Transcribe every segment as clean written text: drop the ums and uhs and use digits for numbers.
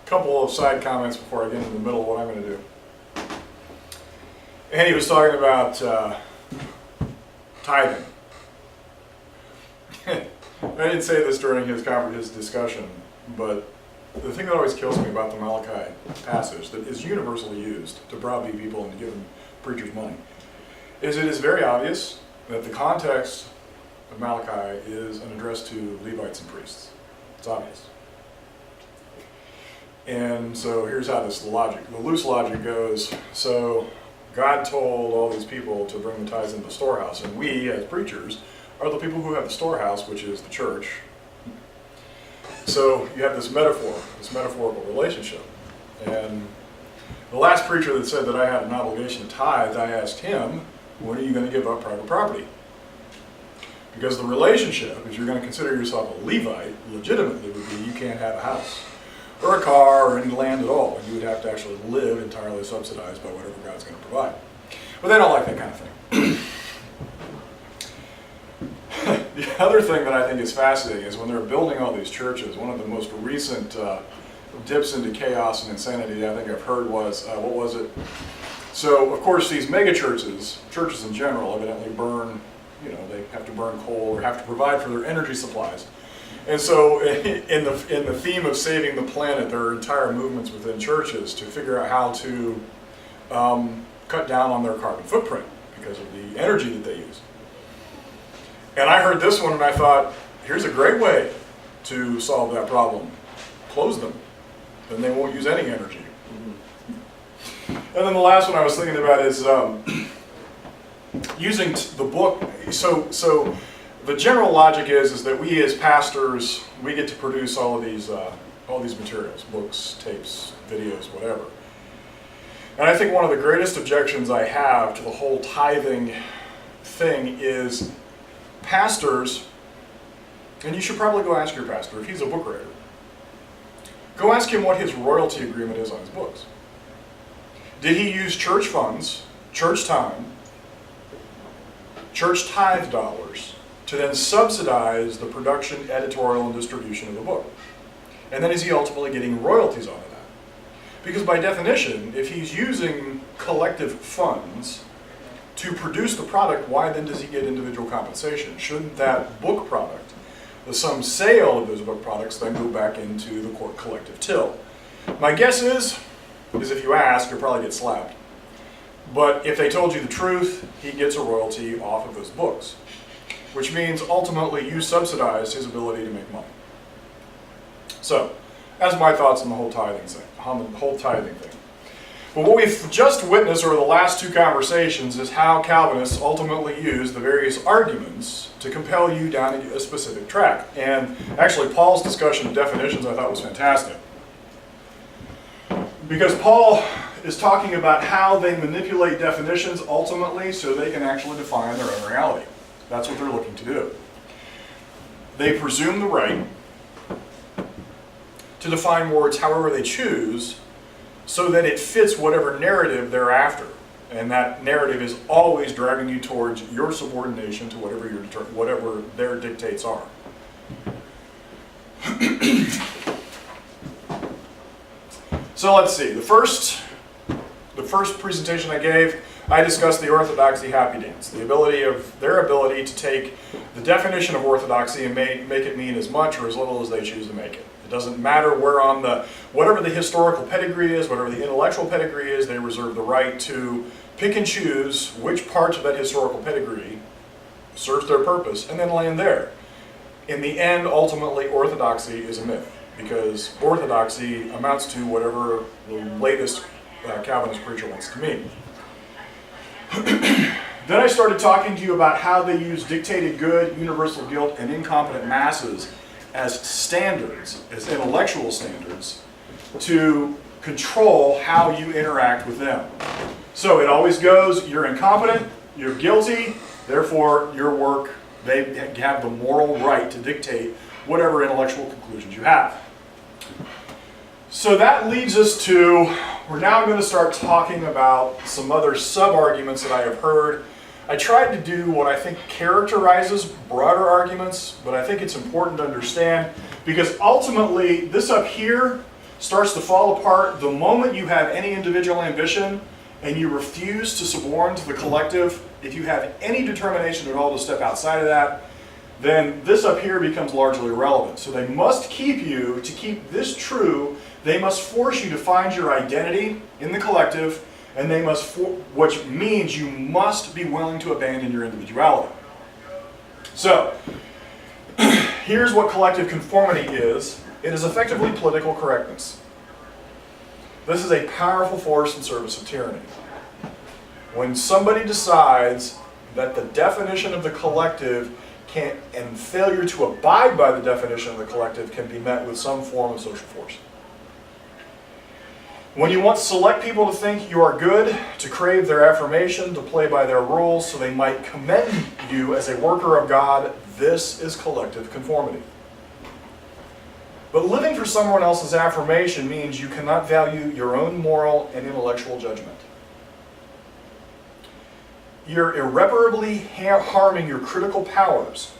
couple of side comments before I get into the middle of what I'm going to do. And he was talking about tithing. I didn't say this during his discussion, but the thing that always kills me about the Malachi passage that is universally used to browbeat people into giving preachers money is it is very obvious that the context of Malachi is an address to Levites and priests. It's obvious. And so here's how the loose logic goes. So God told all these people to bring the tithes into the storehouse, and we, as preachers, are the people who have the storehouse, which is the church. So you have this metaphorical relationship. And the last preacher that said that I had an obligation to tithe, I asked him, when are you going to give up private property? Because the relationship, if you're going to consider yourself a Levite, legitimately would be you can't have a house or a car or any land at all. You would have to actually live entirely subsidized by whatever God's going to provide. But they don't like that kind of thing. The other thing that I think is fascinating is when they're building all these churches, one of the most recent dips into chaos and insanity I think I've heard was, what was it? So, of course, these mega churches in general, evidently burn, they have to burn coal or have to provide for their energy supplies. And so, in the theme of saving the planet, there are entire movements within churches to figure out how to cut down on their carbon footprint because of the energy that they use. And I heard this one and I thought, here's a great way to solve that problem. Close them. Then they won't use any energy. And then the last one I was thinking about is using the book. So the general logic is that we as pastors, we get to produce all these materials, books, tapes, videos, whatever. And I think one of the greatest objections I have to the whole tithing thing is pastors, and you should probably go ask your pastor if he's a book writer. Go ask him what his royalty agreement is on his books. Did he use church funds, church time, church tithe dollars to then subsidize the production, editorial, and distribution of the book? And then is he ultimately getting royalties out of that? Because by definition, if he's using collective funds to produce the product, why then does he get individual compensation? Shouldn't that book product, some sale of those book products, then go back into the collective till? My guess is if you ask, you'll probably get slapped. But if they told you the truth, he gets a royalty off of those books, which means ultimately you subsidize his ability to make money. So, that's my thoughts on the whole tithing thing. But what we've just witnessed over the last two conversations is how Calvinists ultimately use the various arguments to compel you down a specific track. And actually, Paul's discussion of definitions I thought was fantastic. Because Paul is talking about how they manipulate definitions ultimately so they can actually define their own reality. That's what they're looking to do. They presume the right to define words however they choose so that it fits whatever narrative they're after. And that narrative is always driving you towards your subordination to whatever their dictates are. So let's see. The first presentation I gave, I discussed the orthodoxy happy dance, their ability to take the definition of orthodoxy and make it mean as much or as little as they choose to make it. It doesn't matter where on whatever the historical pedigree is, whatever the intellectual pedigree is, they reserve the right to pick and choose which parts of that historical pedigree serves their purpose and then land there. In the end, ultimately, orthodoxy is a myth because orthodoxy amounts to whatever the latest Calvinist preacher wants to mean. Then I started talking to you about how they use dictated good, universal guilt, and incompetent masses as standards, as intellectual standards, to control how you interact with them. So it always goes, you're incompetent, you're guilty, therefore your work, they have the moral right to dictate whatever intellectual conclusions you have. So that leads us to, we're now going to start talking about some other sub-arguments that I have heard. I tried to do what I think characterizes broader arguments, but I think it's important to understand because ultimately this up here starts to fall apart the moment you have any individual ambition and you refuse to suborn to the collective. If you have any determination at all to step outside of that, then this up here becomes largely irrelevant. So they must keep you, to keep this true, they must force you to find your identity in the collective, and they must, which means you must be willing to abandon your individuality. So, here's what collective conformity is. It is effectively political correctness. This is a powerful force in service of tyranny. When somebody decides that the definition of the collective and failure to abide by the definition of the collective can be met with some form of social force. When you want select people to think you are good, to crave their affirmation, to play by their rules so they might commend you as a worker of God, this is collective conformity. But living for someone else's affirmation means you cannot value your own moral and intellectual judgment. You're irreparably harming your critical powers.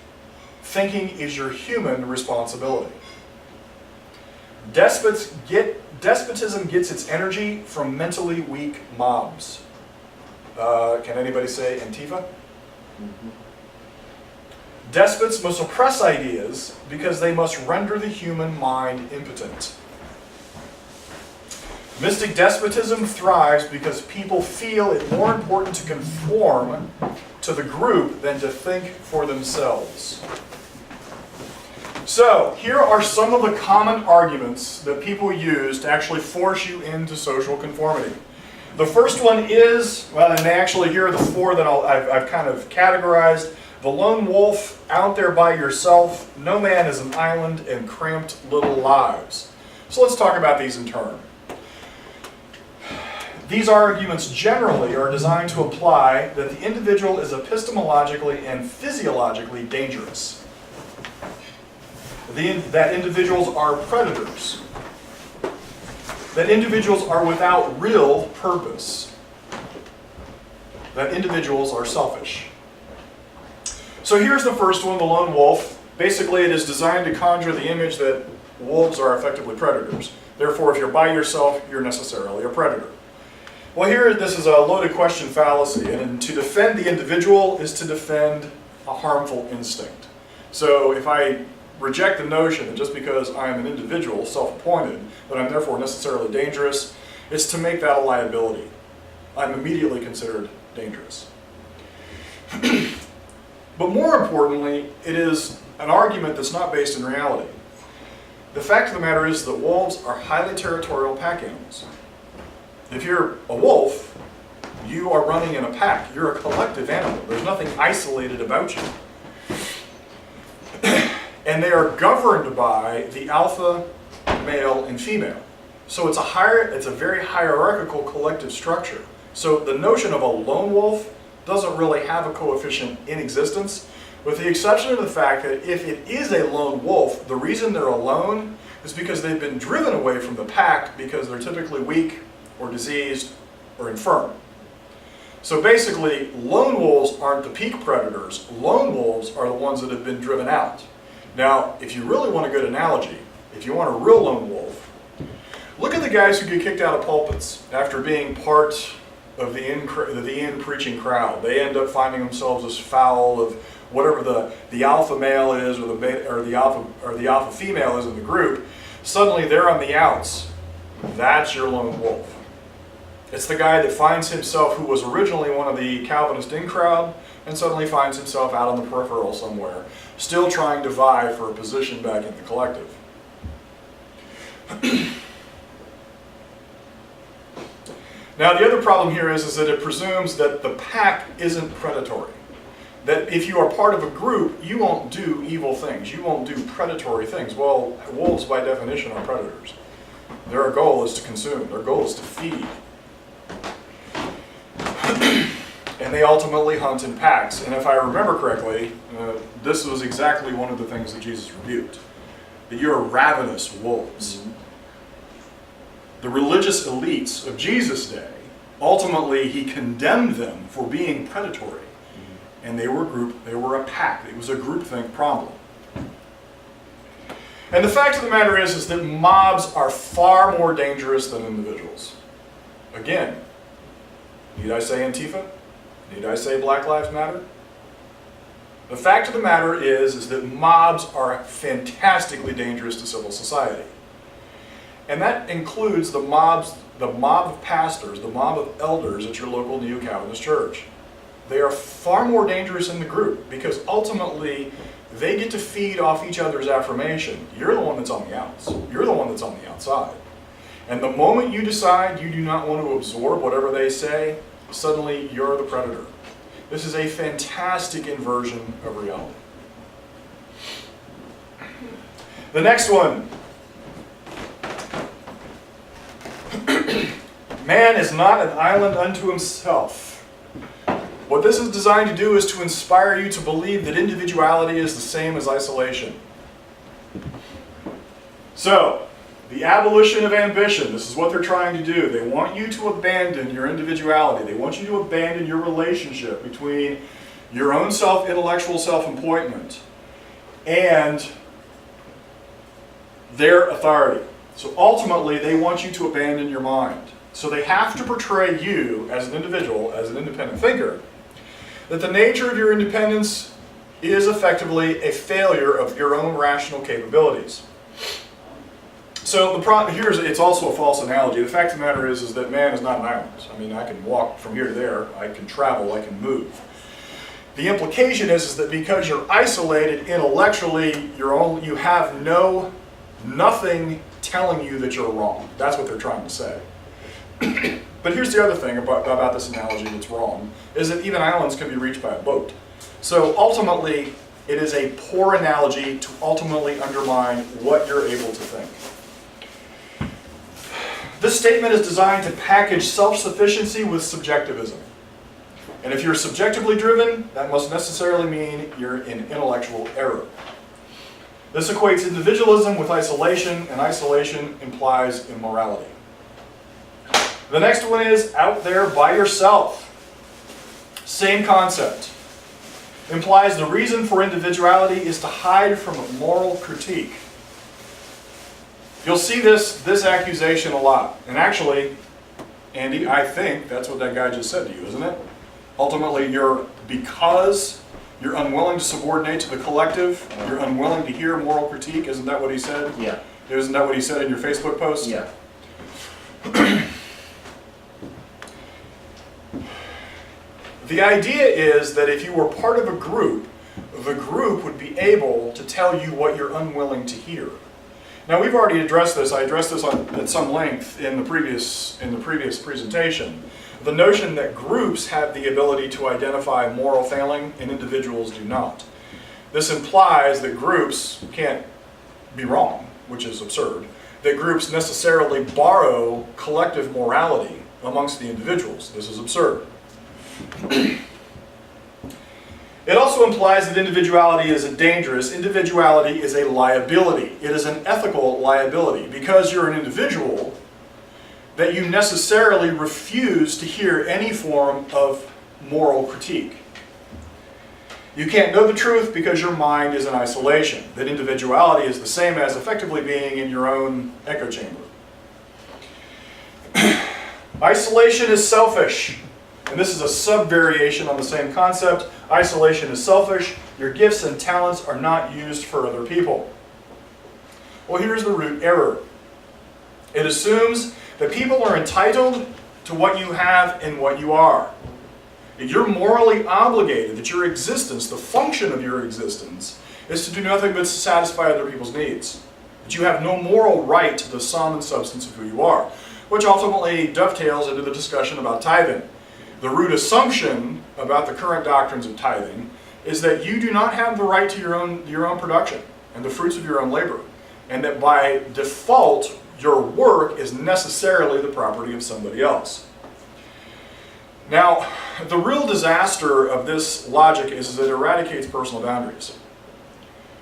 Thinking is your human responsibility. Despotism gets its energy from mentally weak mobs. Can anybody say Antifa? Mm-hmm. Despots must oppress ideas because they must render the human mind impotent. Mystic despotism thrives because people feel it more important to conform to the group than to think for themselves. So, here are some of the common arguments that people use to actually force you into social conformity. The first one is, well, and actually here are the four that I've kind of categorized. The lone wolf, out there by yourself, no man is an island, and cramped little lives. So let's talk about these in turn. These arguments generally are designed to imply that the individual is epistemologically and physiologically dangerous. That individuals are predators. That individuals are without real purpose. That individuals are selfish. So here's the first one, the lone wolf. Basically, it is designed to conjure the image that wolves are effectively predators. Therefore, if you're by yourself, you're necessarily a predator. Well, here, this is a loaded question fallacy, and to defend the individual is to defend a harmful instinct. So if I reject the notion that just because I am an individual, self-appointed, that I'm therefore necessarily dangerous, it's to make that a liability. I'm immediately considered dangerous. But more importantly, it is an argument that's not based in reality. The fact of the matter is that wolves are highly territorial pack animals. If you're a wolf, you are running in a pack. You're a collective animal. There's nothing isolated about you. And they are governed by the alpha male and female. So it's a very hierarchical collective structure. So the notion of a lone wolf doesn't really have a coefficient in existence, with the exception of the fact that if it is a lone wolf, the reason they're alone is because they've been driven away from the pack because they're typically weak or diseased or infirm. So basically, lone wolves aren't the peak predators. Lone wolves are the ones that have been driven out. Now, if you really want a good analogy, if you want a real lone wolf, look at the guys who get kicked out of pulpits after being part of the in preaching crowd. They end up finding themselves as foul of whatever the alpha male is, or the alpha female is in the group. Suddenly, they're on the outs. That's your lone wolf. It's the guy that finds himself, who was originally one of the Calvinist in crowd, and suddenly finds himself out on the peripheral somewhere, still trying to vie for a position back in the collective. Now, the other problem here is that it presumes that the pack isn't predatory. That if you are part of a group, you won't do evil things. You won't do predatory things. Well, wolves by definition are predators. Their goal is to consume. Their goal is to feed. And they ultimately hunt in packs. And if I remember correctly, this was exactly one of the things that Jesus rebuked. That you're ravenous wolves. Mm-hmm. The religious elites of Jesus' day, ultimately he condemned them for being predatory. Mm-hmm. And they were a pack. It was a groupthink problem. And the fact of the matter is that mobs are far more dangerous than individuals. Again, need I say Antifa? Need I say Black Lives Matter? The fact of the matter is that mobs are fantastically dangerous to civil society. And that includes the mob of pastors, the mob of elders at your local Neo-Calvinist church. They are far more dangerous in the group because ultimately they get to feed off each other's affirmation. You're the one that's on the outs. You're the one that's on the outside. And the moment you decide you do not want to absorb whatever they say, suddenly you're the predator. This is a fantastic inversion of reality. The next one. Man is not an island unto himself. What this is designed to do is to inspire you to believe that individuality is the same as isolation. So, the abolition of ambition, this is what they're trying to do. They want you to abandon your individuality. They want you to abandon your relationship between your own intellectual self-appointment and their authority. So ultimately, they want you to abandon your mind. So they have to portray you as an individual, as an independent thinker, that the nature of your independence is effectively a failure of your own rational capabilities. So the problem here is it's also a false analogy. The fact of the matter is that man is not an island. I mean, I can walk from here to there, I can travel, I can move. The implication is that because you're isolated intellectually, you have nothing telling you that you're wrong. That's what they're trying to say. But here's the other thing about this analogy that's wrong, is that even islands can be reached by a boat. So ultimately, it is a poor analogy to ultimately undermine what you're able to think. This statement is designed to package self-sufficiency with subjectivism. And if you're subjectively driven, that must necessarily mean you're in intellectual error. This equates individualism with isolation, and isolation implies immorality. The next one is out there by yourself. Same concept. Implies the reason for individuality is to hide from a moral critique. You'll see this accusation a lot. And actually, Andy, I think that's what that guy just said to you, isn't it? Ultimately, because you're unwilling to subordinate to the collective, you're unwilling to hear moral critique. Isn't that what he said? Yeah. Isn't that what he said in your Facebook post? Yeah. The idea is that if you were part of a group, the group would be able to tell you what you're unwilling to hear. Now we've already addressed this. I addressed this at some length in the previous presentation. The notion that groups have the ability to identify moral failing and individuals do not. This implies that groups can't be wrong, which is absurd. That groups necessarily borrow collective morality amongst the individuals. This is absurd. It also implies that individuality is dangerous. Individuality is a liability. It is an ethical liability. Because you're an individual, that you necessarily refuse to hear any form of moral critique. You can't know the truth because your mind is in isolation. That individuality is the same as effectively being in your own echo chamber. Isolation is selfish. And this is a sub-variation on the same concept. Isolation is selfish. Your gifts and talents are not used for other people. Well, here's the root error. It assumes that people are entitled to what you have and what you are. That you're morally obligated, that your existence, the function of your existence, is to do nothing but to satisfy other people's needs. That you have no moral right to the sum and substance of who you are, which ultimately dovetails into the discussion about tithing. The root assumption about the current doctrines of tithing is that you do not have the right to your own production and the fruits of your own labor, and that by default, your work is necessarily the property of somebody else. Now, the real disaster of this logic is that it eradicates personal boundaries.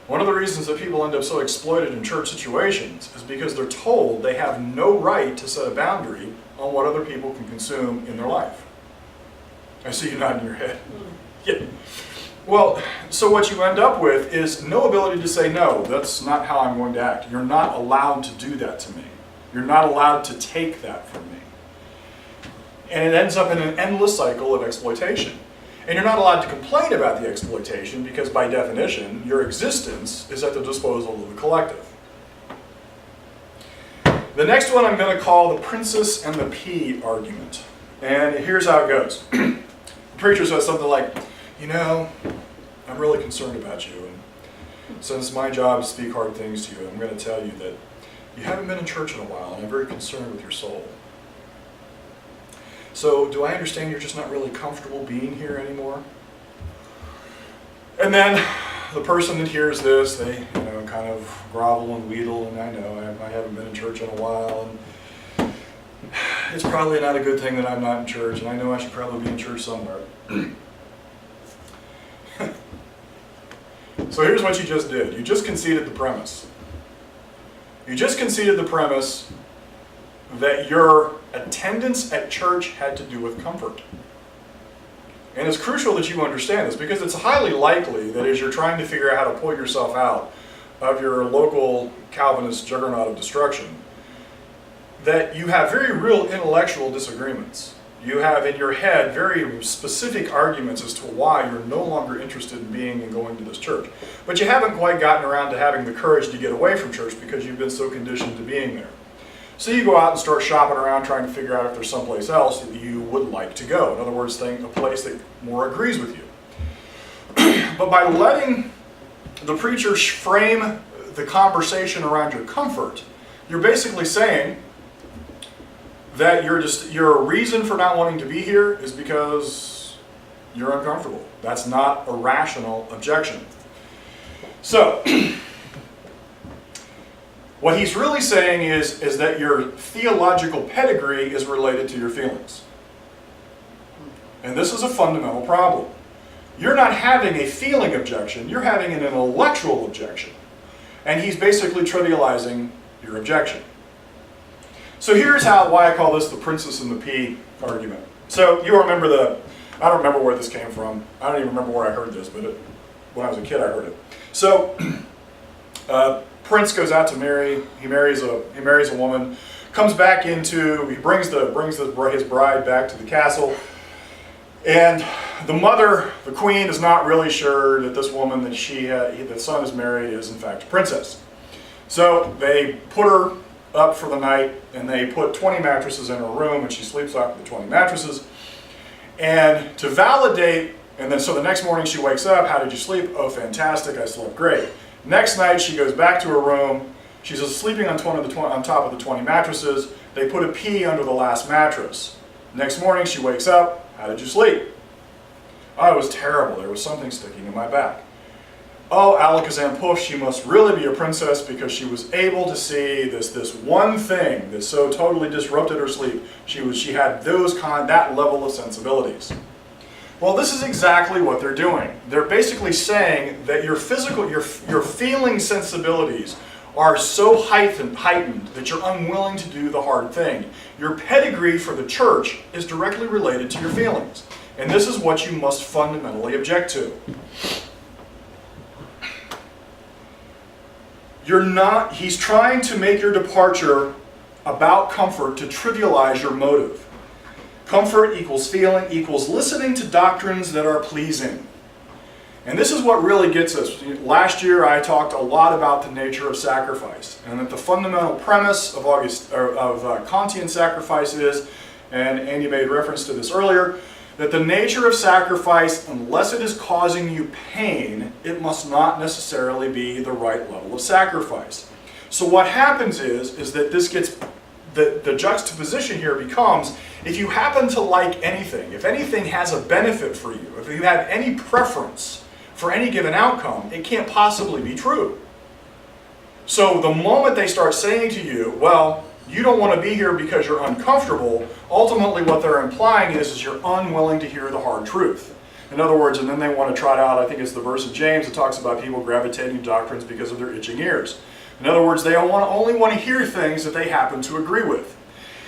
One of the reasons that people end up so exploited in church situations is because they're told they have no right to set a boundary on what other people can consume in their life. I see you nodding your head. Yeah. Well, so what you end up with is no ability to say, no, that's not how I'm going to act. You're not allowed to do that to me. You're not allowed to take that from me. And it ends up in an endless cycle of exploitation. And you're not allowed to complain about the exploitation because by definition, your existence is at the disposal of the collective. The next one I'm going to call the princess and the pea argument. And here's how it goes. The preacher says something like, you know, I'm really concerned about you. And since my job is to speak hard things to you, I'm going to tell you that you haven't been in church in a while, and I'm very concerned with your soul. So, do I understand you're just not really comfortable being here anymore? And then the person that hears this, they kind of grovel and wheedle, and I know I haven't been in church in a while, and it's probably not a good thing that I'm not in church, and I know I should probably be in church somewhere. So here's what you just did. You just conceded the premise. You just conceded the premise that your attendance at church had to do with comfort. And it's crucial that you understand this because it's highly likely that as you're trying to figure out how to pull yourself out of your local Calvinist juggernaut of destruction, that you have very real intellectual disagreements. You have in your head very specific arguments as to why you're no longer interested in being and going to this church. But you haven't quite gotten around to having the courage to get away from church because you've been so conditioned to being there. So you go out and start shopping around trying to figure out if there's someplace else that you would like to go. In other words, a place that more agrees with you. But by letting the preacher frame the conversation around your comfort, you're basically saying that your reason for not wanting to be here is because you're uncomfortable. That's not a rational objection. So, what he's really saying is that your theological pedigree is related to your feelings. And this is a fundamental problem. You're not having a feeling objection, you're having an intellectual objection. And he's basically trivializing your objection. So here's why I call this the princess and the pea argument. So you remember I don't remember where this came from. I don't even remember where I heard this, but when I was a kid I heard it. So Prince goes out to marry. He marries a woman. Comes back he brings his bride back to the castle, and the mother, the queen, is not really sure that this woman that the son is married is in fact a princess. So they put her up for the night, and they put 20 mattresses in her room, and she sleeps off the 20 mattresses. And to validate, so the next morning she wakes up. How did you sleep? Oh, fantastic! I slept great. Next night she goes back to her room. She's sleeping on top of the 20 mattresses. They put a pea under the last mattress. Next morning she wakes up. How did you sleep? Oh, it was terrible. There was something sticking in my back. Oh, Alakazam Poof, she must really be a princess because she was able to see this one thing that so totally disrupted her sleep. She had that level of sensibilities. Well, this is exactly what they're doing. They're basically saying that your feeling sensibilities are so heightened that you're unwilling to do the hard thing. Your pedigree for the church is directly related to your feelings. And this is what you must fundamentally object to. He's trying to make your departure about comfort to trivialize your motive. Comfort equals feeling equals listening to doctrines that are pleasing. And this is what really gets us. Last year I talked a lot about the nature of sacrifice, and that the fundamental premise of Kantian sacrifice is, and Andy made reference to this earlier, that the nature of sacrifice, unless it is causing you pain, it must not necessarily be the right level of sacrifice. So what happens is that this gets, the juxtaposition here becomes, if you happen to like anything, if anything has a benefit for you, if you have any preference for any given outcome, it can't possibly be true. So the moment they start saying to you, well, you don't want to be here because you're uncomfortable, ultimately what they're implying is you're unwilling to hear the hard truth. In other words, and then they want to trot out, I think it's the verse of James that talks about people gravitating to doctrines because of their itching ears. In other words, they only want to hear things that they happen to agree with.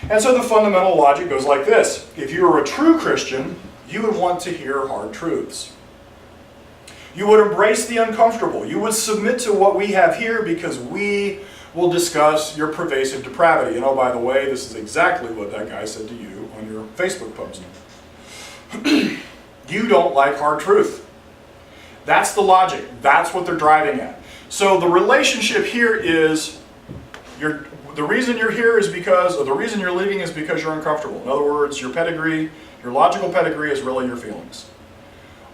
And so the fundamental logic goes like this. If you were a true Christian, you would want to hear hard truths. You would embrace the uncomfortable. You would submit to what we have here because we will discuss your pervasive depravity. And oh, by the way, this is exactly what that guy said to you on your Facebook post. You don't like hard truth. That's the logic. That's what they're driving at. So the relationship here is, the reason you're here is because, or the reason you're leaving is because you're uncomfortable. In other words, your pedigree, your logical pedigree is really your feelings.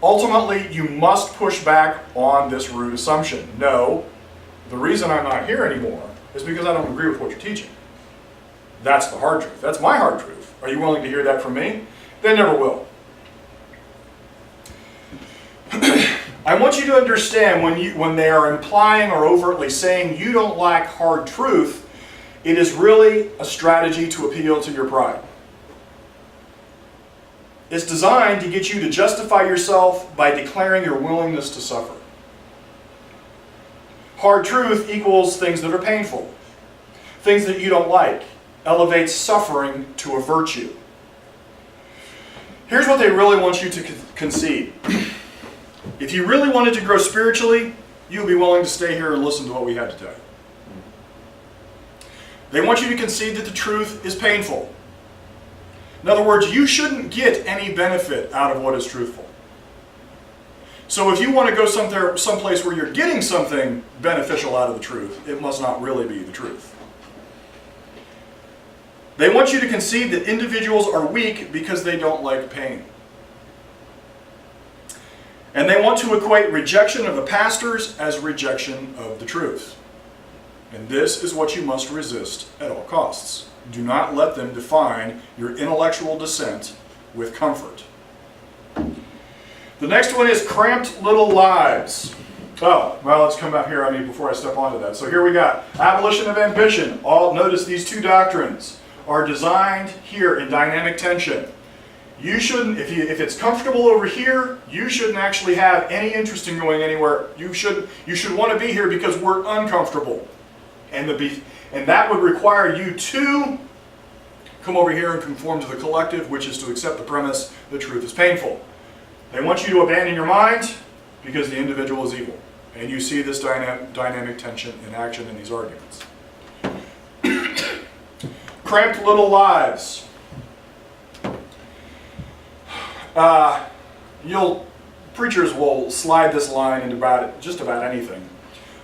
Ultimately, you must push back on this root assumption. No, the reason I'm not here anymore is because I don't agree with what you're teaching. That's the hard truth. That's my hard truth. Are you willing to hear that from me? They never will. I want you to understand when they are implying or overtly saying you don't like hard truth, it is really a strategy to appeal to your pride. It's designed to get you to justify yourself by declaring your willingness to suffer. Hard truth equals things that are painful, things that you don't like, elevates suffering to a virtue. Here's what they really want you to concede. If you really wanted to grow spiritually, you would be willing to stay here and listen to what we had to tell you. They want you to concede that the truth is painful. In other words, you shouldn't get any benefit out of what is truthful. So if you want to go someplace where you're getting something beneficial out of the truth, it must not really be the truth. They want you to concede that individuals are weak because they don't like pain. And they want to equate rejection of the pastors as rejection of the truth. And this is what you must resist at all costs. Do not let them define your intellectual dissent with comfort. The next one is cramped little lives. Oh, well, let's come up here, before I step onto that. So here we got abolition of ambition. Notice these two doctrines are designed here in dynamic tension. You shouldn't, if it's comfortable over here, you shouldn't actually have any interest in going anywhere. You should want to be here because we're uncomfortable. And that would require you to come over here and conform to the collective, which is to accept the premise that truth is painful. They want you to abandon your mind because the individual is evil. And you see this dynamic tension in action in these arguments. Cramped little lives. Preachers will slide this line into just about anything.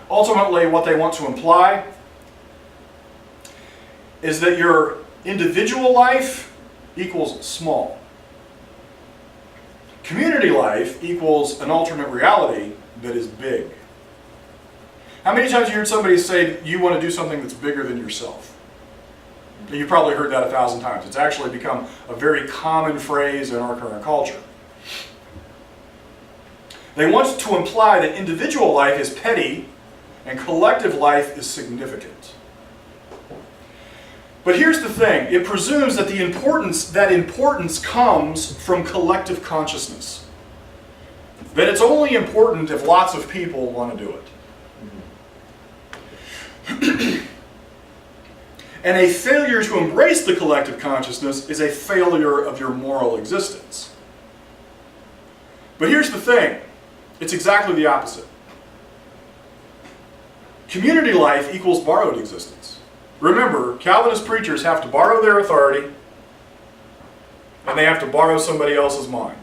Ultimately, what they want to imply is that your individual life equals small. Community life equals an alternate reality that is big. How many times have you heard somebody say you want to do something that's bigger than yourself? You've probably heard that 1,000 times. It's actually become a very common phrase in our current culture. They want to imply that individual life is petty and collective life is significant. But here's the thing. It presumes that that importance comes from collective consciousness. That it's only important if lots of people want to do it. And a failure to embrace the collective consciousness is a failure of your moral existence. But here's the thing. It's exactly the opposite. Community life equals borrowed existence. Remember, Calvinist preachers have to borrow their authority, and they have to borrow somebody else's mind.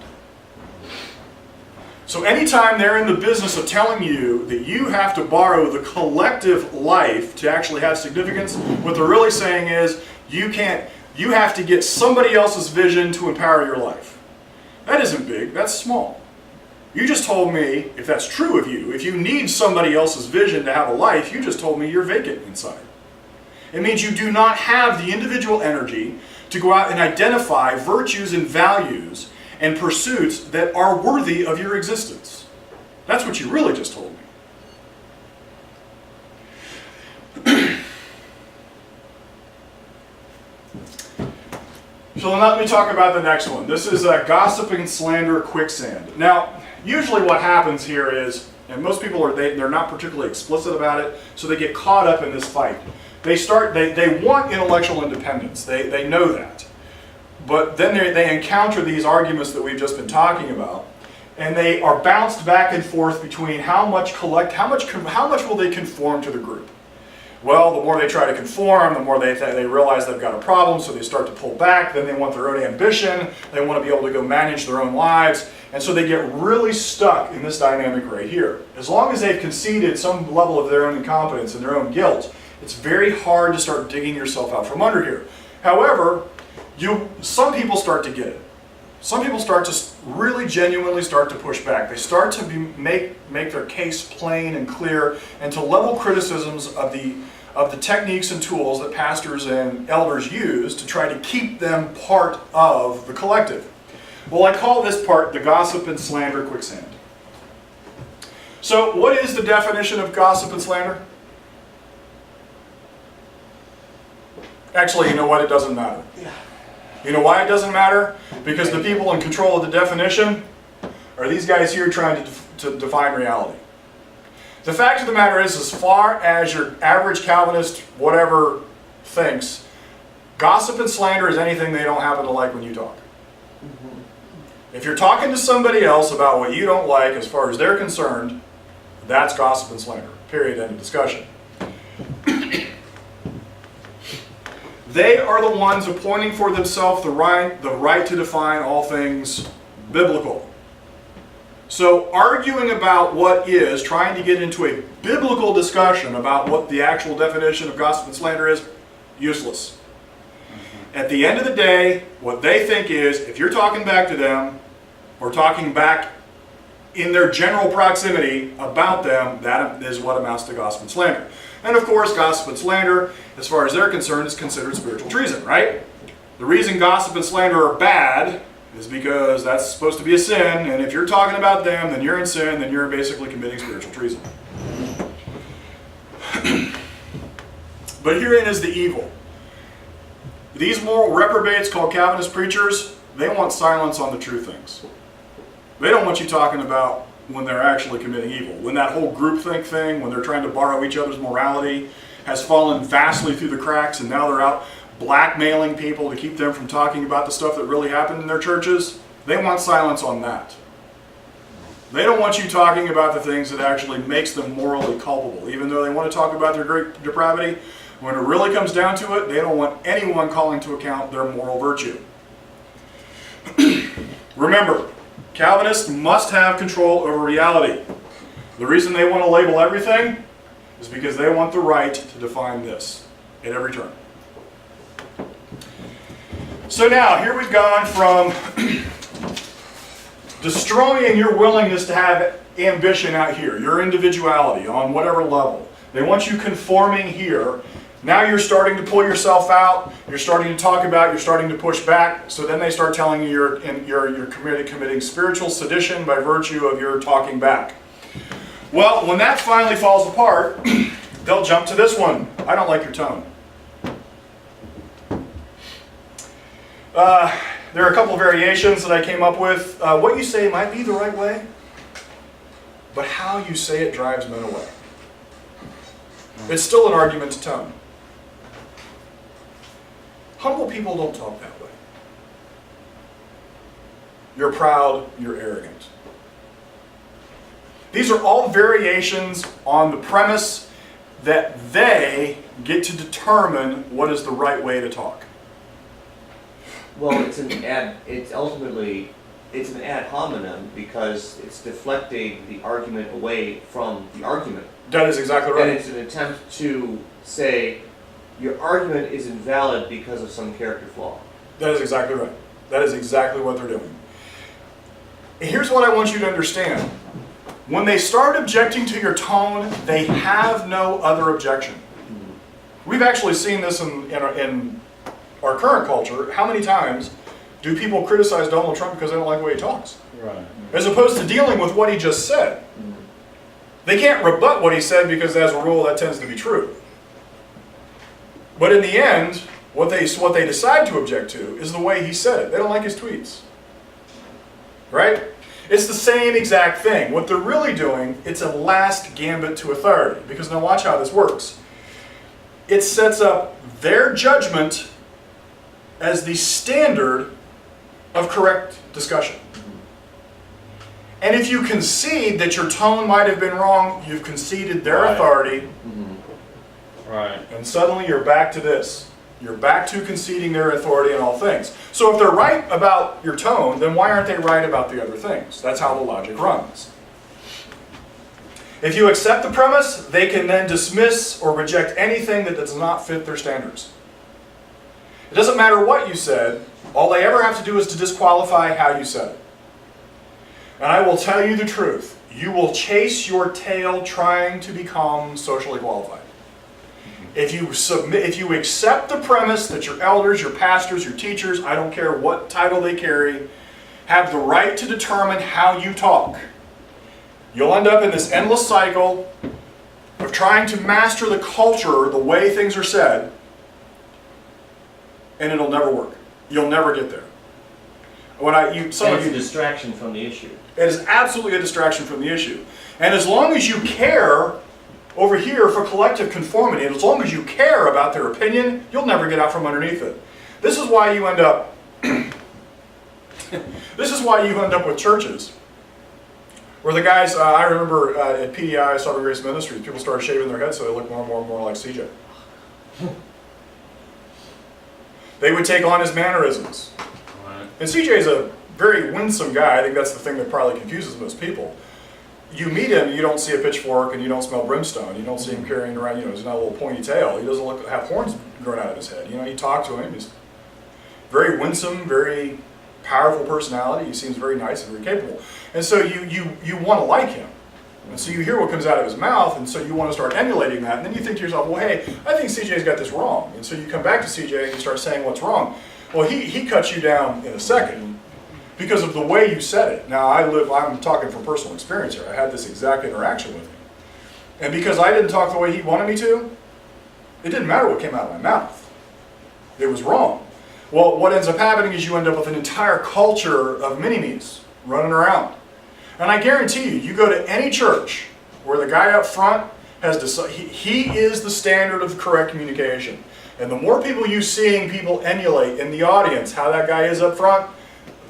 So anytime they're in the business of telling you that you have to borrow the collective life to actually have significance, what they're really saying is you have to get somebody else's vision to empower your life. That isn't big, that's small. You just told me, if that's true of you, if you need somebody else's vision to have a life, you just told me you're vacant inside. It means you do not have the individual energy to go out and identify virtues and values and pursuits that are worthy of your existence. That's what you really just told me. So let me talk about the next one. This is gossip and slander quicksand. Now, usually what happens here is, and most people they're not particularly explicit about it, so they get caught up in this fight. They want intellectual independence. They know that. But then they encounter these arguments that we've just been talking about, and they are bounced back and forth between how much will they conform to the group. Well, the more they try to conform, the more they realize they've got a problem, so they start to pull back. Then they want their own ambition. They want to be able to go manage their own lives. And so they get really stuck in this dynamic right here. As long as they've conceded some level of their own incompetence and their own guilt, it's very hard to start digging yourself out from under here. However, some people start to get it. Some people start to really genuinely start to push back. They start to make their case plain and clear, and to level criticisms of the techniques and tools that pastors and elders use to try to keep them part of the collective. Well, I call this part the gossip and slander quicksand. So what is the definition of gossip and slander? Actually, you know what? It doesn't matter. You know why it doesn't matter? Because the people in control of the definition are these guys here trying to define reality. The fact of the matter is, as far as your average Calvinist, whatever, thinks, gossip and slander is anything they don't happen to like when you talk. If you're talking to somebody else about what you don't like as far as they're concerned, that's gossip and slander. Period. End of discussion. They are the ones appointing for themselves the right to define all things biblical. So arguing about what is, trying to get into a biblical discussion about what the actual definition of gossip and slander is, useless. At the end of the day, what they think is, if you're talking back to them, or talking back in their general proximity about them, that is what amounts to gossip and slander. And of course, gossip and slander, as far as they're concerned, is considered spiritual treason, right? The reason gossip and slander are bad is because that's supposed to be a sin, and if you're talking about them, then you're in sin, then you're basically committing spiritual treason. But herein is the evil. These moral reprobates called Calvinist preachers, they want silence on the true things. They don't want you talking about when they're actually committing evil. When that whole groupthink thing, when they're trying to borrow each other's morality, has fallen vastly through the cracks, and now they're out blackmailing people to keep them from talking about the stuff that really happened in their churches, they want silence on that. They don't want you talking about the things that actually makes them morally culpable. Even though they want to talk about their great depravity, when it really comes down to it, they don't want anyone calling to account their moral virtue. Remember, Calvinists must have control over reality. The reason they want to label everything is because they want the right to define this at every turn. So now, here we've gone from destroying your willingness to have ambition out here, your individuality on whatever level. They want you conforming here. Now you're starting to pull yourself out, you're starting to talk about, you're starting to push back, so then they start telling you you're committing spiritual sedition by virtue of your talking back. Well, when that finally falls apart, they'll jump to this one. I don't like your tone. There are a couple of variations that I came up with. What you say might be the right way, but how you say it drives men away. It's still an argument to tone. Humble people don't talk that way. You're proud, you're arrogant. These are all variations on the premise that they get to determine what is the right way to talk. Well, it's an ad hominem because it's deflecting the argument away from the argument. That is exactly right. And it's an attempt to say your argument is invalid because of some character flaw. That is exactly right. That is exactly what they're doing. And here's what I want you to understand. When they start objecting to your tone, they have no other objection. We've actually seen this in our current culture. How many times do people criticize Donald Trump because they don't like the way he talks? Right. As opposed to dealing with what he just said. They can't rebut what he said because as a rule that tends to be true. But in the end, what they decide to object to is the way he said it. They don't like his tweets. Right? It's the same exact thing. What they're really doing, it's a last gambit to authority. Because now watch how this works. It sets up their judgment as the standard of correct discussion. And if you concede that your tone might have been wrong, you've conceded their Right. authority, Right. and suddenly you're back to this. You're back to conceding their authority in all things. So if they're right about your tone, then why aren't they right about the other things? That's how the logic runs. If you accept the premise, they can then dismiss or reject anything that does not fit their standards. It doesn't matter what you said, all they ever have to do is to disqualify how you said it. And I will tell you the truth, you will chase your tail trying to become socially qualified. If you accept the premise that your elders, your pastors, your teachers, I don't care what title they carry, have the right to determine how you talk, you'll end up in this endless cycle of trying to master the culture, the way things are said, and it'll never work. You'll never get there. It's a distraction from the issue. It is absolutely a distraction from the issue. And as long as you care over here for collective conformity, and as long as you care about their opinion, you'll never get out from underneath it. This is why you end up with churches where the guys, I remember at PDI, Southern Grace Ministries, people started shaving their heads so they looked more and more and more like CJ. They would take on his mannerisms. And CJ is a very winsome guy. I think that's the thing that probably confuses most people. You meet him, you don't see a pitchfork and you don't smell brimstone. You don't see him carrying around, he's not a little pointy tail. He doesn't have horns growing out of his head. You talk to him, he's very winsome, very powerful personality. He seems very nice and very capable. And so you want to like him. And so you hear what comes out of his mouth, and so you want to start emulating that. And then you think to yourself, well, hey, I think CJ's got this wrong. And so you come back to CJ and you start saying what's wrong. Well, he cuts you down in a second because of the way you said it. Now, I'm talking from personal experience here. I had this exact interaction with him. And because I didn't talk the way he wanted me to, it didn't matter what came out of my mouth. It was wrong. Well, what ends up happening is you end up with an entire culture of mini-me's running around. And I guarantee you go to any church where the guy up front has decided, he is the standard of correct communication. And the more people you seeing people emulate in the audience, how that guy is up front,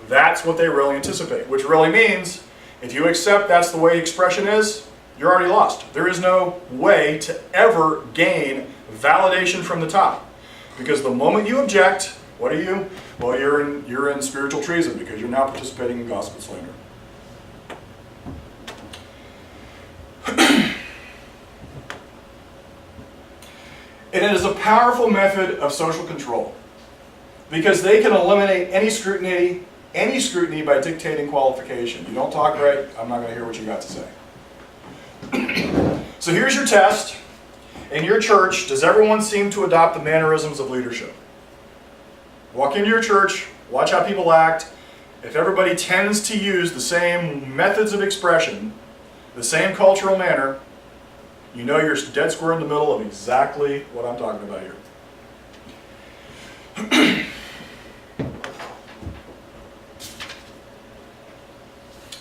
that's what they really anticipate. Which really means, if you accept that's the way expression is, you're already lost. There is no way to ever gain validation from the top. Because the moment you object, what are you? Well, you're in spiritual treason because you're now participating in gospel slander. And it is a powerful method of social control because they can eliminate any scrutiny by dictating qualification. You don't talk right, I'm not going to hear what you got to say. So here's your test. In your church, does everyone seem to adopt the mannerisms of leadership? Walk into your church, watch how people act. If everybody tends to use the same methods of expression, the same cultural manner, you know you're dead square in the middle of exactly what I'm talking about here.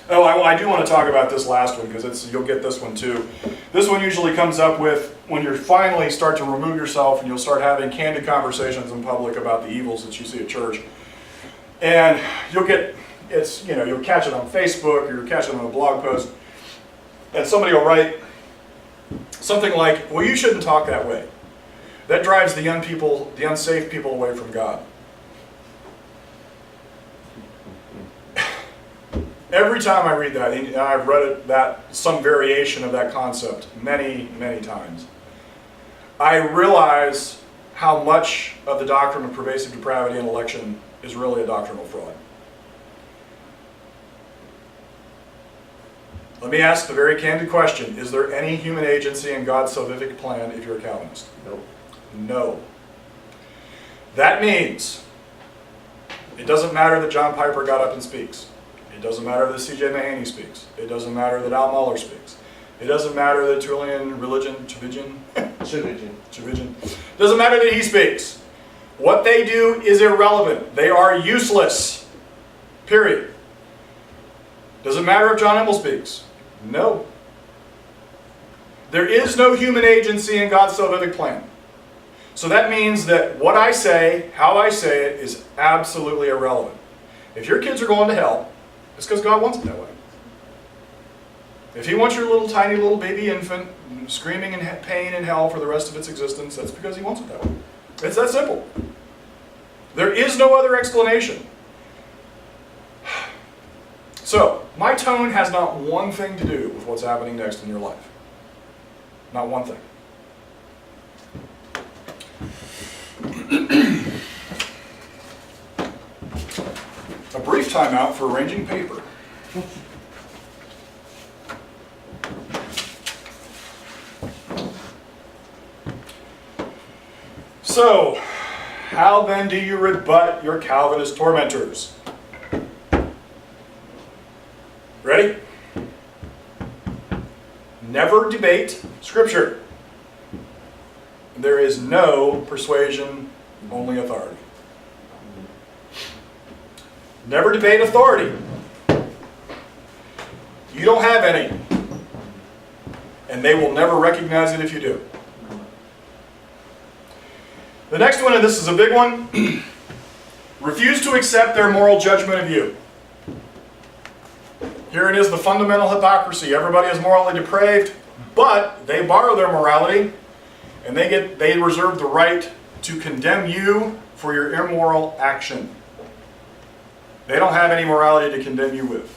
Oh, I do want to talk about this last one because you'll get this one too. This one usually comes up with when you finally start to remove yourself and you'll start having candid conversations in public about the evils that you see at church. And you'll catch it on Facebook or you'll catch it on a blog post, and somebody will write something like, well, you shouldn't talk that way. That drives the young people, the unsafe people away from God. Every time I read that, and I've read some variation of that concept many, many times, I realize how much of the doctrine of pervasive depravity and election is really a doctrinal fraud. Let me ask the very candid question, is there any human agency in God's salvific plan if you're a Calvinist? Nope. No. That means it doesn't matter that John Piper got up and speaks. It doesn't matter that C.J. Mahaney speaks. It doesn't matter that Al Mohler speaks. It doesn't matter that Tertullian religion, Chivigian. Doesn't matter that he speaks. What they do is irrelevant. They are useless. Period. Does it matter if John Immel speaks? No. There is no human agency in God's salvific plan. So that means that what I say, how I say it, is absolutely irrelevant. If your kids are going to hell, it's because God wants it that way. If he wants your little tiny little baby infant screaming in pain in hell for the rest of its existence, that's because he wants it that way. It's that simple. There is no other explanation. So, my tone has not one thing to do with what's happening next in your life. Not one thing. A brief timeout for arranging paper. So, how then do you rebut your Calvinist tormentors? Ready? Never debate Scripture. There is no persuasion, only authority. Never debate authority. You don't have any. And they will never recognize it if you do. The next one, and this is a big one, refuse to accept their moral judgment of you. Here it is, the fundamental hypocrisy. Everybody is morally depraved, but they borrow their morality, and they reserve the right to condemn you for your immoral action. They don't have any morality to condemn you with.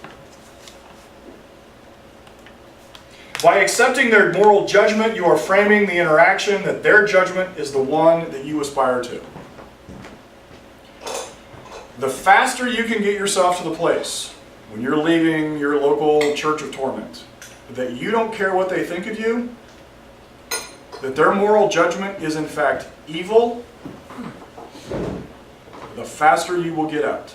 By accepting their moral judgment, you are framing the interaction that their judgment is the one that you aspire to. The faster you can get yourself to the place, when you're leaving your local church of torment, that you don't care what they think of you, that their moral judgment is in fact evil, the faster you will get out.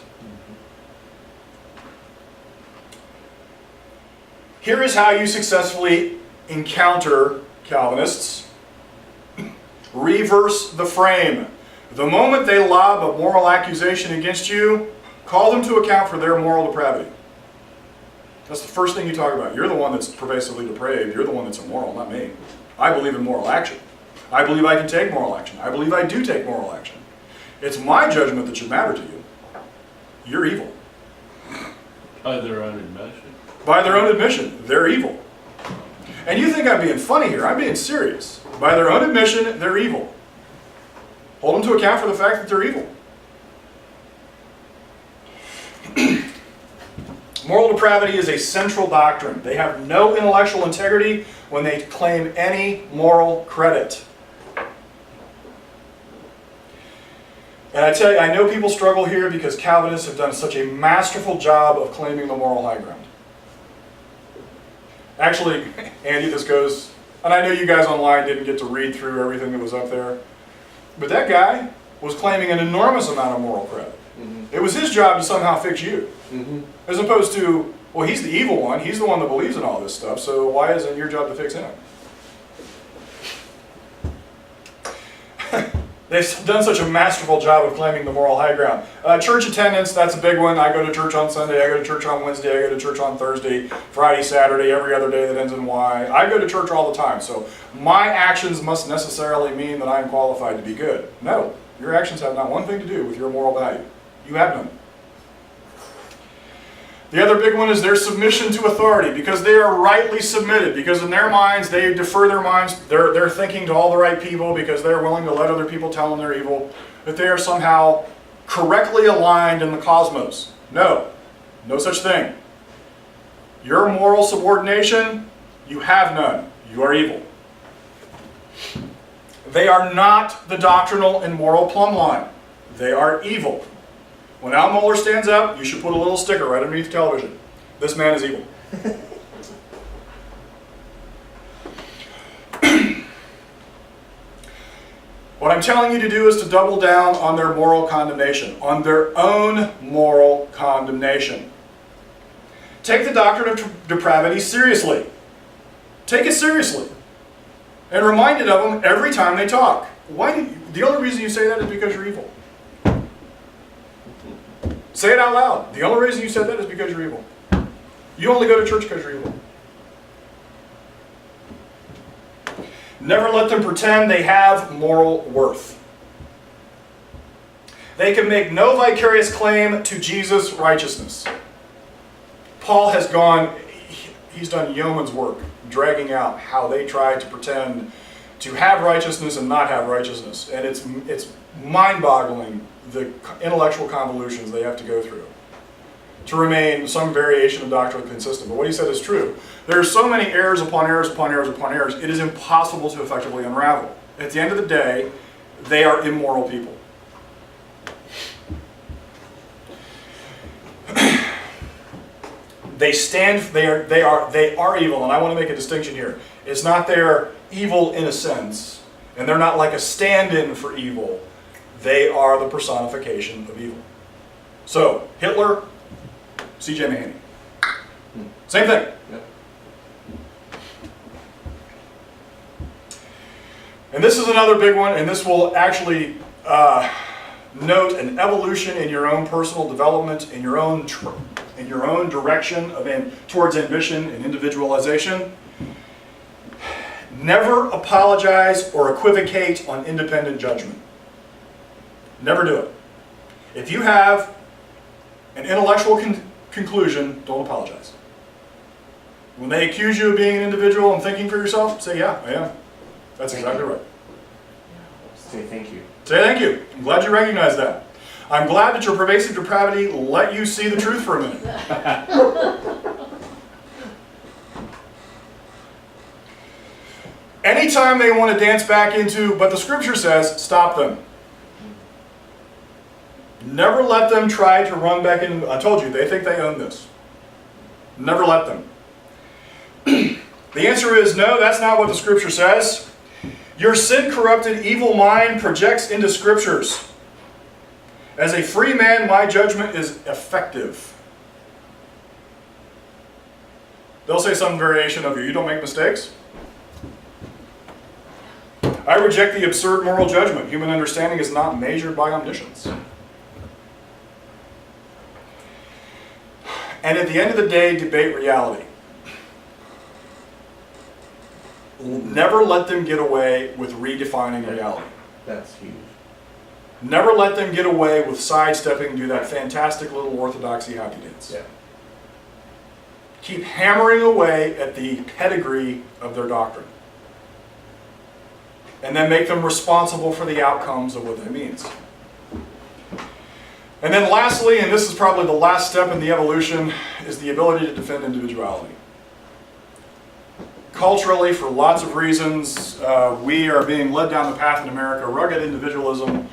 Here is how you successfully encounter Calvinists. Reverse the frame. The moment they lob a moral accusation against you, call them to account for their moral depravity. That's the first thing you talk about. You're the one that's pervasively depraved. You're the one that's immoral, not me. I believe in moral action. I believe I can take moral action. I believe I do take moral action. It's my judgment that should matter to you. You're evil. By their own admission. By their own admission, they're evil. And you think I'm being funny here. I'm being serious. By their own admission, they're evil. Hold them to account for the fact that they're evil. Moral depravity is a central doctrine. They have no intellectual integrity when they claim any moral credit. And I tell you, I know people struggle here because Calvinists have done such a masterful job of claiming the moral high ground. Actually, Andy, this goes, and I know you guys online didn't get to read through everything that was up there, but that guy was claiming an enormous amount of moral credit. Mm-hmm. It was his job to somehow fix you. Mm-hmm. As opposed to, well, he's the evil one, he's the one that believes in all this stuff, so why isn't it your job to fix him? They've done such a masterful job of claiming the moral high ground. Church attendance, that's a big one. I go to church on Sunday, I go to church on Wednesday, I go to church on Thursday, Friday, Saturday, every other day that ends in Y. I go to church all the time, so my actions must necessarily mean that I am qualified to be good. No, your actions have not one thing to do with your moral value. You have none. The other big one is their submission to authority, because they are rightly submitted, because in their minds, they defer their minds, they're thinking to all the right people because they're willing to let other people tell them they're evil, that they are somehow correctly aligned in the cosmos. No, no such thing. Your moral subordination, you have none. You are evil. They are not the doctrinal and moral plumb line. They are evil. When Al Mohler stands up, you should put a little sticker right underneath the television. This man is evil. What I'm telling you to do is to double down on their moral condemnation, on their own moral condemnation. Take the doctrine of depravity seriously. Take it seriously. And remind it of them every time they talk. The only reason you say that is because you're evil. Say it out loud. The only reason you said that is because you're evil. You only go to church because you're evil. Never let them pretend they have moral worth. They can make no vicarious claim to Jesus' righteousness. Paul has gone, he's done yeoman's work dragging out how they try to pretend to have righteousness and not have righteousness. And it's mind-boggling the intellectual convolutions they have to go through to remain some variation of doctrine consistent. But what he said is true. There are so many errors upon errors upon errors upon errors, it is impossible to effectively unravel. At the end of the day, they are immoral people. They are evil, and I want to make a distinction here. It's not they're evil in a sense, and they're not like a stand-in for evil. They are the personification of evil. So, Hitler, C.J. Mahaney. Same thing. Yep. And this is another big one, and this will actually note an evolution in your own personal development, in your own direction towards ambition and individualization. Never apologize or equivocate on independent judgment. Never do it. If you have an intellectual conclusion, don't apologize. When they accuse you of being an individual and thinking for yourself, say, yeah, I am. That's exactly right. Say thank you. Say thank you. I'm glad you recognize that. I'm glad that your pervasive depravity let you see the truth for a minute. Anytime they want to dance back into, but the scripture says, stop them. Never let them try to run back into, I told you, they think they own this. Never let them. The answer is no, that's not what the scripture says. Your sin-corrupted evil mind projects into scriptures. As a free man, my judgment is effective. They'll say some variation of you don't make mistakes. I reject the absurd moral judgment. Human understanding is not measured by omniscience. And at the end of the day, debate reality. Never let them get away with redefining reality. That's huge. Never let them get away with sidestepping and do that fantastic little orthodoxy happy dance. Yeah. Keep hammering away at the pedigree of their doctrine. And then make them responsible for the outcomes of what that means. And then lastly, and this is probably the last step in the evolution, is the ability to defend individuality. Culturally, for lots of reasons, we are being led down the path in America, rugged individualism.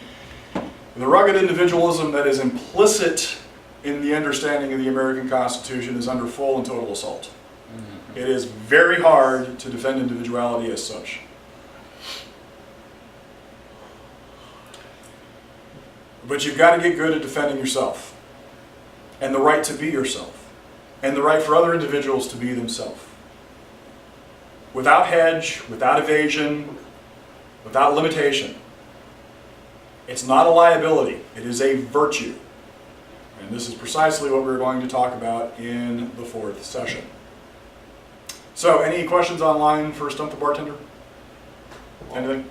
The rugged individualism that is implicit in the understanding of the American Constitution is under full and total assault. Mm-hmm. It is very hard to defend individuality as such. But you've got to get good at defending yourself, and the right to be yourself, and the right for other individuals to be themselves. Without hedge, without evasion, without limitation. It's not a liability, it is a virtue. And this is precisely what we're going to talk about in the fourth session. So, any questions online for Stump the Bartender? Anything?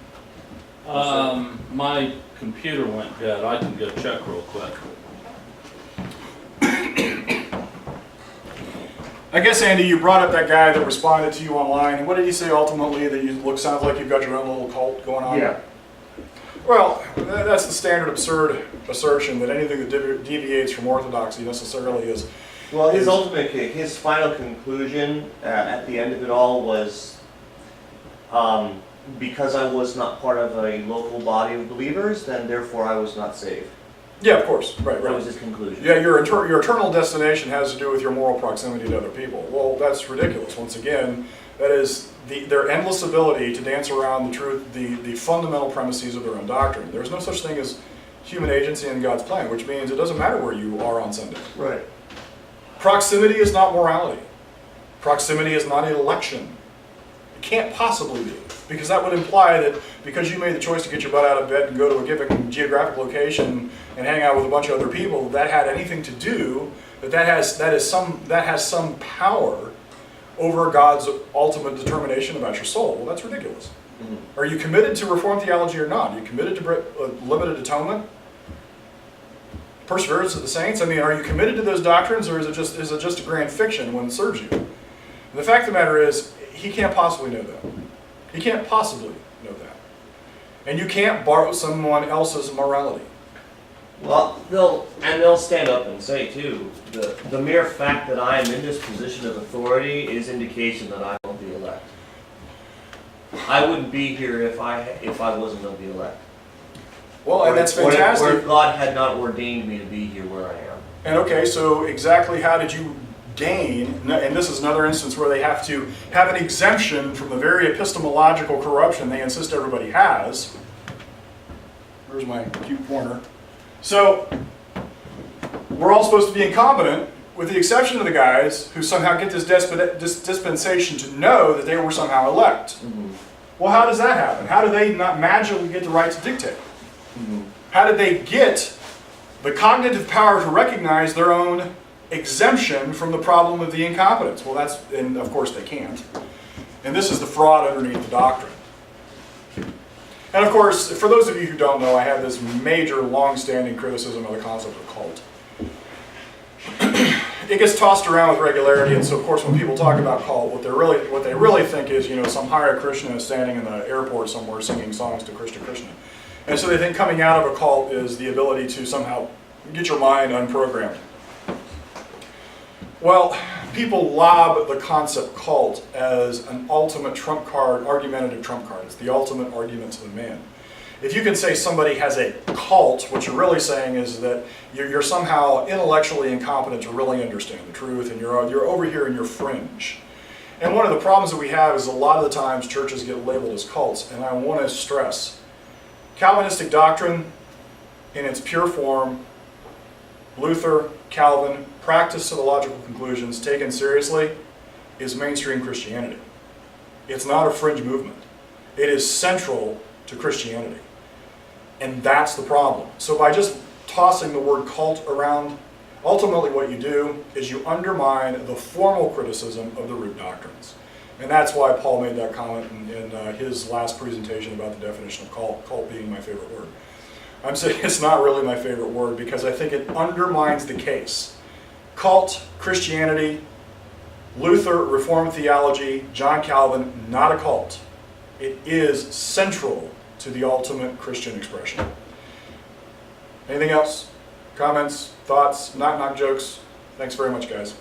My computer went dead. I can go check real quick. I guess, Andy, you brought up that guy that responded to you online. What did he say ultimately? That sounds like you've got your own little cult going on? Yeah. Well, that's the standard absurd assertion that anything that deviates from orthodoxy necessarily is. Well, his final conclusion at the end of it all was, because I was not part of a local body of believers, then therefore I was not saved. Yeah, of course. Right. That was his conclusion. Yeah, your eternal destination has to do with your moral proximity to other people. Well, that's ridiculous. Once again, that is their endless ability to dance around the truth, the fundamental premises of their own doctrine. There's no such thing as human agency in God's plan, which means it doesn't matter where you are on Sunday. Right. Proximity is not morality. Proximity is not election. It can't possibly be, because that would imply that because you made the choice to get your butt out of bed and go to a given geographic location and hang out with a bunch of other people, that had anything to do, that has some power over God's ultimate determination about your soul. Well, that's ridiculous. Mm-hmm. Are you committed to Reformed theology or not? Are you committed to limited atonement? Perseverance of the saints? I mean, are you committed to those doctrines, or is it just a grand fiction when it serves you? And the fact of the matter is, he can't possibly know that. He can't possibly know that. And you can't borrow someone else's morality. Well, they'll stand up and say too, the mere fact that I am in this position of authority is indication that I won't be elect. I wouldn't be here if I wasn't of the elect. Well, and that's Or if fantastic. God had not ordained me to be here where I am. And okay, so exactly how did you gain, and this is another instance where they have to have an exemption from the very epistemological corruption they insist everybody has. Where's my cute pointer? So, we're all supposed to be incompetent, with the exception of the guys who somehow get this dispensation to know that they were somehow elect. Mm-hmm. Well, how does that happen? How do they not magically get the right to dictate? Mm-hmm. How did they get the cognitive power to recognize their own exemption from the problem of the incompetence? Well, and of course they can't. And this is the fraud underneath the doctrine. And of course, for those of you who don't know, I have this major, long-standing criticism of the concept of cult. It gets tossed around with regularity, and so of course when people talk about cult, what they really think is, some Hare Krishna standing in the airport somewhere singing songs to Krishna Krishna. And so they think coming out of a cult is the ability to somehow get your mind unprogrammed. Well, people lob the concept cult as an ultimate trump card, argumentative trump card. It's the ultimate argument to the man. If you can say somebody has a cult, what you're really saying is that you're somehow intellectually incompetent to really understand the truth, and you're over here in your fringe. And one of the problems that we have is a lot of the times churches get labeled as cults, and I want to stress, Calvinistic doctrine in its pure form, Luther, Calvin, practice to the logical conclusions taken seriously, is mainstream Christianity. It's not a fringe movement. It is central to Christianity. And that's the problem. So by just tossing the word cult around, ultimately what you do is you undermine the formal criticism of the root doctrines. And that's why Paul made that comment in his last presentation about the definition of cult being my favorite word. I'm saying it's not really my favorite word because I think it undermines the case. Cult, Christianity, Luther, Reformed theology, John Calvin, not a cult. It is central to the ultimate Christian expression. Anything else? Comments? Thoughts? Knock-knock jokes? Thanks very much, guys.